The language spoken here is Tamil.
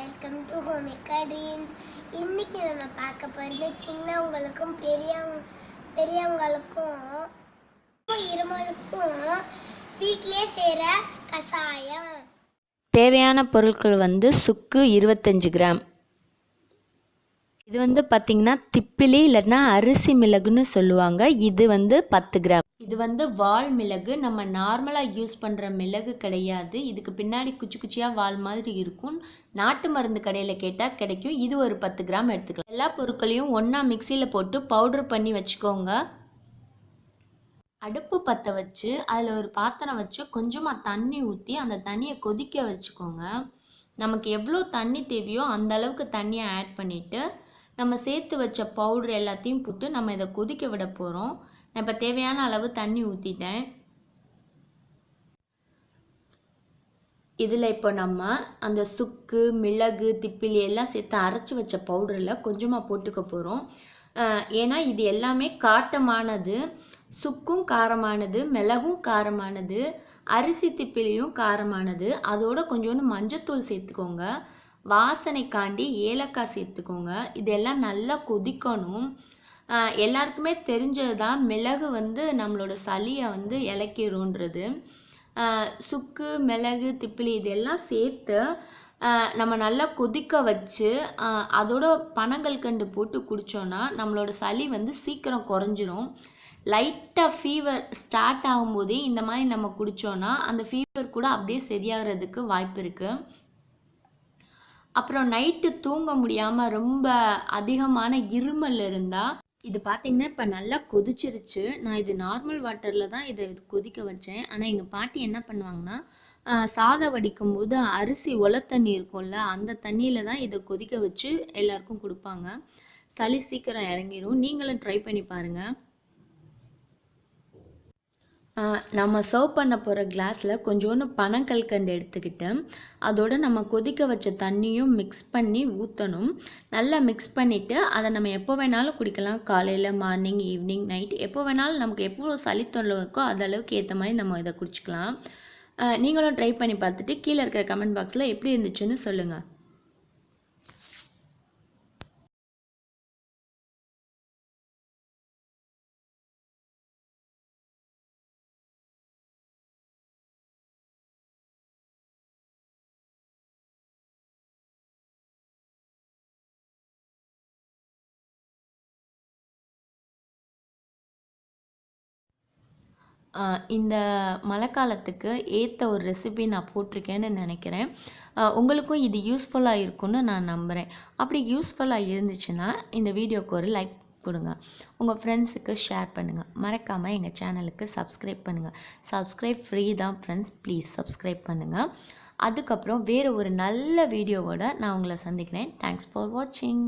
Welcome to ஹோமிகா dreams. இன்னைக்கு நம்ம பார்க்க போகிறது சின்னவங்களுக்கும் பெரியவங்களுக்கும் இருமலுக்கும் வீட்டிலே செய்கிற கஷாயம். தேவையான பொருட்கள் சுக்கு 25 கிராம். இது பார்த்திங்கன்னா திப்பிலி இல்லைன்னா அரிசி மிளகுன்னு சொல்லுவாங்க. இது 10 கிராம். இது வால் மிளகு. நம்ம நார்மலாக யூஸ் பண்ணுற மிளகு கிடையாது. இதுக்கு பின்னாடி குச்சி குச்சியாக வால் மாதிரி இருக்கும். நாட்டு மருந்து கடையில் கேட்டால் கிடைக்கும். இது ஒரு 10 கிராம் எடுத்துக்கலாம். எல்லா பொருட்களையும் ஒன்றா மிக்சியில் போட்டு பவுட்ரு பண்ணி வச்சுக்கோங்க. அடுப்பு பற்ற வச்சு அதில் ஒரு பாத்திரம் வச்சு கொஞ்சமாக தண்ணி ஊற்றி அந்த தண்ணியை கொதிக்க வச்சுக்கோங்க. நமக்கு எவ்வளோ தண்ணி தேவையோ அந்த அளவுக்கு தண்ணியை ஆட் பண்ணிவிட்டு நம்ம சேர்த்து வச்ச பவுட்ரு எல்லாத்தையும் போட்டு நம்ம இதை கொதிக்க விட போகிறோம். நான் இப்போ தேவையான அளவு தண்ணி ஊற்றிட்டேன். இதில் இப்போ நம்ம அந்த சுக்கு மிளகு திப்பிலி எல்லாம் சேர்த்து அரைச்சி வச்ச பவுடரில் கொஞ்சமாக போட்டுக்க போகிறோம். ஏன்னா இது எல்லாமே காட்டமானது. சுக்கும் காரமானது, மிளகும் காரமானது, அரிசி திப்பிலியும் காரமானது. அதோட கொஞ்சோண்டு மஞ்சத்தூள் சேர்த்துக்கோங்க. வாசனைக்காண்டி ஏலக்காய் சேர்த்துக்கோங்க. இதெல்லாம் நல்லா கொதிக்கணும். எல்லாருக்குமே தெரிஞ்சது தான் மிளகு நம்மளோட சளியை இளக்கிரும்ன்றது. சுக்கு மிளகு திப்பிலி இதெல்லாம் சேர்த்து நம்ம நல்லா கொதிக்க வச்சு அதோட பனங்கல்கண்டு போட்டு குடித்தோன்னா நம்மளோட சளி சீக்கிரம் குறைஞ்சிரும். லைட்டாக ஃபீவர் ஸ்டார்ட் ஆகும்போதே இந்த மாதிரி நம்ம குடித்தோன்னா அந்த ஃபீவர் கூட அப்படியே சரியாகிறதுக்கு வாய்ப்பு இருக்குது. அப்புறம் நைட்டு தூங்க முடியாமல் ரொம்ப அதிகமான இருமல் இருந்தால் இது பார்த்திங்கன்னா இப்போ நல்லா கொதிச்சிருச்சு. நான் இது நார்மல் வாட்டரில் தான் இதை கொதிக்க வச்சேன். ஆனால் எங்கள் பாட்டி என்ன பண்ணுவாங்கன்னா சாதம் வடிக்கும் போது அரிசி தண்ணி இருக்கும்ல அந்த தண்ணியில் தான் இதை கொதிக்க வச்சு எல்லாருக்கும் கொடுப்பாங்க. சளி சீக்கிரம் இறங்கிடும். நீங்களும் ட்ரை பண்ணி பாருங்கள். நம்ம சர்வ் பண்ண போகிற கிளாஸில் கொஞ்சோண்டு பனங்கல்கண்டு எடுத்துக்கிட்டு அதோடு நம்ம கொதிக்க வச்ச தண்ணியும் மிக்ஸ் பண்ணி ஊற்றணும். நல்லா மிக்ஸ் பண்ணிவிட்டு அதை நம்ம எப்போ வேணாலும் குடிக்கலாம். காலையில் மார்னிங் ஈவினிங் நைட் எப்போ வேணாலும் நமக்கு எவ்வளோ சளி தொல்லை இருக்கோ அது அளவுக்கு ஏற்ற மாதிரி நம்ம இதை குடிச்சிக்கலாம். நீங்களும் ட்ரை பண்ணி பார்த்துட்டு கீழே இருக்கிற கமெண்ட் பாக்ஸில் எப்படி இருந்துச்சுன்னு சொல்லுங்கள். இந்த மழை காலத்துக்கு ஏற்ற ஒரு ரெசிபி நான் போட்டிருக்கேன்னு நினைக்கிறேன். உங்களுக்கும் இது யூஸ்ஃபுல்லாக இருக்கும்னு நான் நம்புகிறேன். அப்படி யூஸ்ஃபுல்லாக இருந்துச்சுன்னா இந்த வீடியோக்கு ஒரு லைக் கொடுங்க. உங்கள் ஃப்ரெண்ட்ஸுக்கு ஷேர் பண்ணுங்கள். மறக்காமல் எங்கள் சேனலுக்கு சப்ஸ்கிரைப் பண்ணுங்கள். சப்ஸ்கிரைப் ஃப்ரீ தான் ஃப்ரெண்ட்ஸ். ப்ளீஸ் சப்ஸ்கிரைப் பண்ணுங்கள். அதுக்கப்புறம் வேறு ஒரு நல்ல வீடியோவோட நான் உங்களை சந்திக்கிறேன். தேங்க்ஸ் ஃபார் வாட்சிங்.